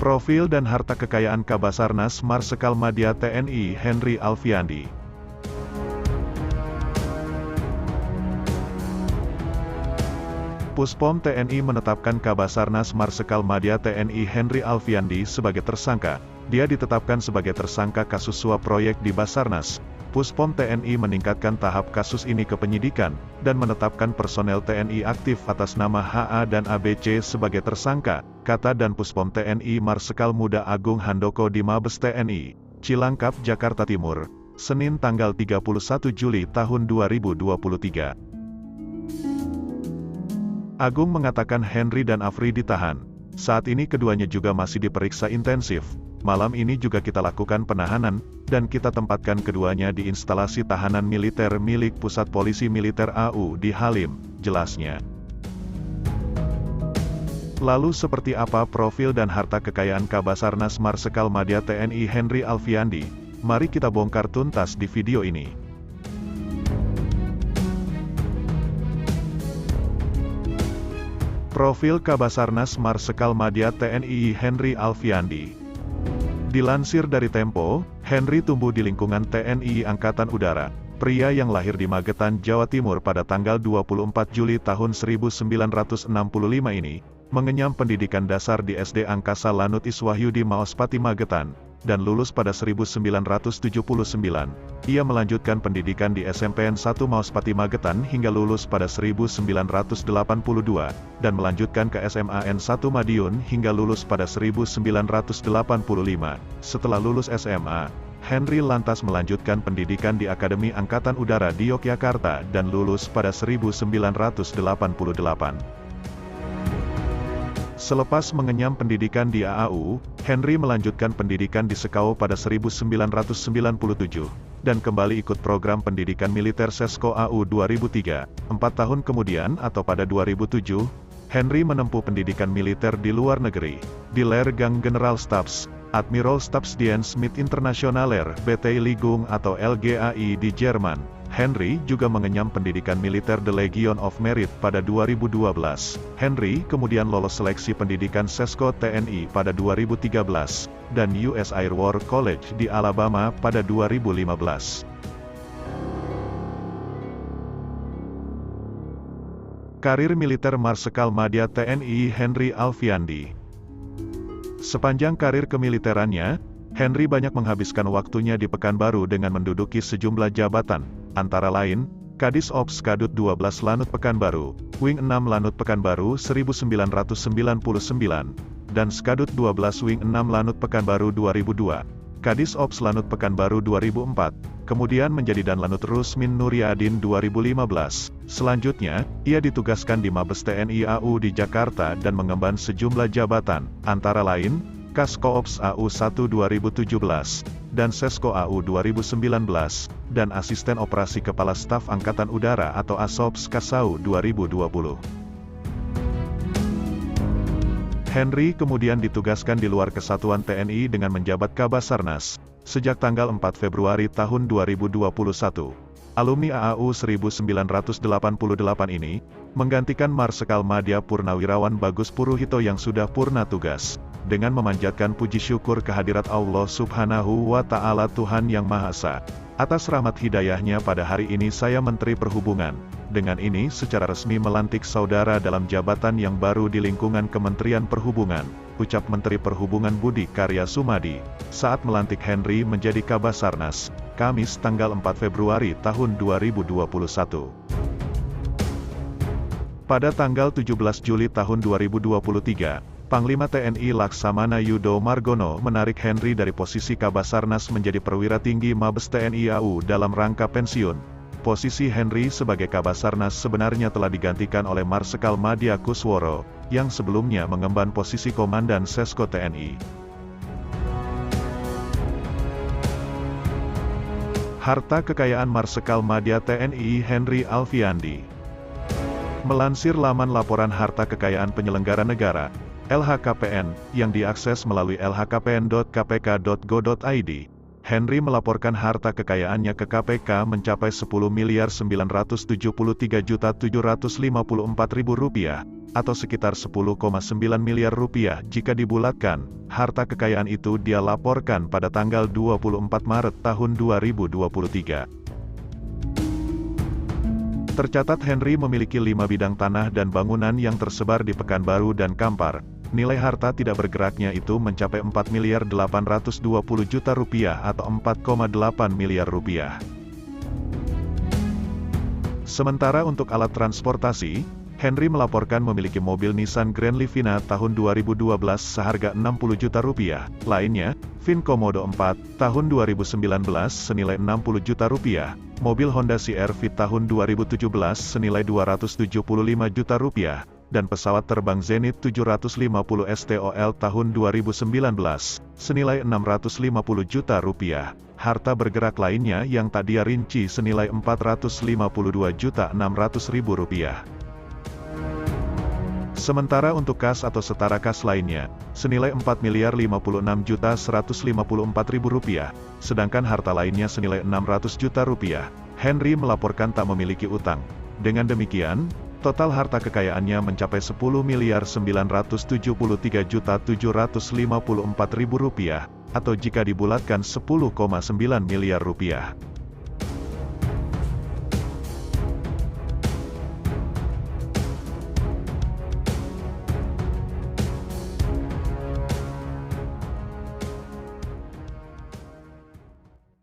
Profil dan harta kekayaan Kabasarnas Marsekal Madya TNI Henry Alfiandi. Puspom TNI menetapkan Kabasarnas Marsekal Madya TNI Henry Alfiandi sebagai tersangka. Dia ditetapkan sebagai tersangka kasus suap proyek di Basarnas. Puspom TNI meningkatkan tahap kasus ini ke penyidikan, dan menetapkan personel TNI aktif atas nama HA dan ABC sebagai tersangka, kata Dan Puspom TNI Marsekal Muda Agung Handoko di Mabes TNI, Cilangkap, Jakarta Timur, Senin tanggal 31 Juli tahun 2023. Agung mengatakan Henry dan Afri ditahan. Saat ini keduanya juga masih diperiksa intensif. Malam ini juga kita lakukan penahanan, dan kita tempatkan keduanya di instalasi tahanan militer milik Pusat Polisi Militer AU di Halim, jelasnya. Lalu seperti apa profil dan harta kekayaan Kabasarnas Marsekal Madya TNI Henry Alfiandi? Mari kita bongkar tuntas di video ini. Profil Kabasarnas Marsekal Madya TNI Henry Alfiandi. Dilansir dari Tempo, Henry tumbuh di lingkungan TNI Angkatan Udara. Pria yang lahir di Magetan, Jawa Timur pada tanggal 24 Juli tahun 1965 ini, mengenyam pendidikan dasar di SD Angkasa Lanut Iswahyudi Maospati Magetan, dan lulus pada 1979. Ia melanjutkan pendidikan di SMPN 1 Maospati Magetan hingga lulus pada 1982, dan melanjutkan ke SMAN 1 Madiun hingga lulus pada 1985. Setelah lulus SMA, Henry lantas melanjutkan pendidikan di Akademi Angkatan Udara di Yogyakarta dan lulus pada 1988. Selepas mengenyam pendidikan di AAU, Henry melanjutkan pendidikan di Sekau pada 1997, dan kembali ikut program pendidikan militer Sesko AU 2003. 4 tahun kemudian atau pada 2007, Henry menempuh pendidikan militer di luar negeri, di Lehrgang Generalstabs, Admiralstabsdienst mit Internationaler Beteiligung atau LGAI di Jerman. Henry juga mengenyam pendidikan militer The Legion of Merit pada 2012. Henry kemudian lolos seleksi pendidikan Sesko TNI pada 2013, dan US Air War College di Alabama pada 2015. Karir militer Marsekal Madya TNI Henry Alfiandi. Sepanjang karir kemiliterannya, Henry banyak menghabiskan waktunya di Pekanbaru dengan menduduki sejumlah jabatan, antara lain, Kadis Ops Kadut 12 Lanut Pekanbaru, Wing 6 Lanut Pekanbaru 1999, dan Skadut 12 Wing 6 Lanut Pekanbaru 2002, Kadis Ops Lanut Pekanbaru 2004, kemudian menjadi Danlanut Rusmin Nuryadin 2015. Selanjutnya, ia ditugaskan di Mabes TNI AU di Jakarta dan mengemban sejumlah jabatan, antara lain, Kaskoops AU 1 2017, dan Sesko AU 2019, dan Asisten Operasi Kepala Staf Angkatan Udara atau ASOPS Kasau 2020. Henry kemudian ditugaskan di luar kesatuan TNI dengan menjabat Kabasarnas, sejak tanggal 4 Februari tahun 2021. Alumni AAU 1988 ini, menggantikan Marsekal Madya Purnawirawan Bagus Puruhito yang sudah purna tugas, dengan memanjatkan puji syukur kehadirat Allah Subhanahu wa Ta'ala Tuhan Yang Maha Esa. Atas rahmat hidayahnya pada hari ini saya Menteri Perhubungan, dengan ini secara resmi melantik saudara dalam jabatan yang baru di lingkungan Kementerian Perhubungan, ucap Menteri Perhubungan Budi Karya Sumadi, saat melantik Henry menjadi Kabasarnas, Kamis tanggal 4 Februari tahun 2021. Pada tanggal 17 Juli tahun 2023, Panglima TNI Laksamana Yudo Margono menarik Henry dari posisi Kabasarnas menjadi perwira tinggi Mabes TNI AU dalam rangka pensiun. Posisi Henry sebagai Kabasarnas sebenarnya telah digantikan oleh Marsekal Madya Kusworo, yang sebelumnya mengemban posisi Komandan Sesko TNI. Harta kekayaan Marsekal Madya TNI Henry Alfiandi. Melansir laman laporan harta kekayaan penyelenggara negara, LHKPN, yang diakses melalui lhkpn.kpk.go.id, Henry melaporkan harta kekayaannya ke KPK mencapai 10.093.754.000 rupiah, atau sekitar 10,9 miliar rupiah jika dibulatkan. Harta kekayaan itu dia laporkan pada tanggal 24 Maret tahun 2023. Tercatat Henry memiliki 5 bidang tanah dan bangunan yang tersebar di Pekanbaru dan Kampar. Nilai harta tidak bergeraknya itu mencapai 4.820 juta rupiah atau 4,8 miliar rupiah. Sementara untuk alat transportasi, Henry melaporkan memiliki mobil Nissan Grand Livina tahun 2012 seharga 60 juta rupiah. Lainnya, VIN Komodo 4 tahun 2019 senilai 60 juta rupiah. Mobil Honda CR-V tahun 2017 senilai 275 juta rupiah. Dan pesawat terbang Zenit 750 STOL tahun 2019, senilai 650 juta rupiah. Harta bergerak lainnya yang tak dia rinci senilai 452.600.000 rupiah. Sementara untuk kas atau setara kas lainnya, senilai 4.056.154.000 rupiah, sedangkan harta lainnya senilai 600 juta rupiah. Henry melaporkan tak memiliki utang. Dengan demikian, total harta kekayaannya mencapai 10.973.754.000 rupiah, atau jika dibulatkan 10,9 miliar rupiah.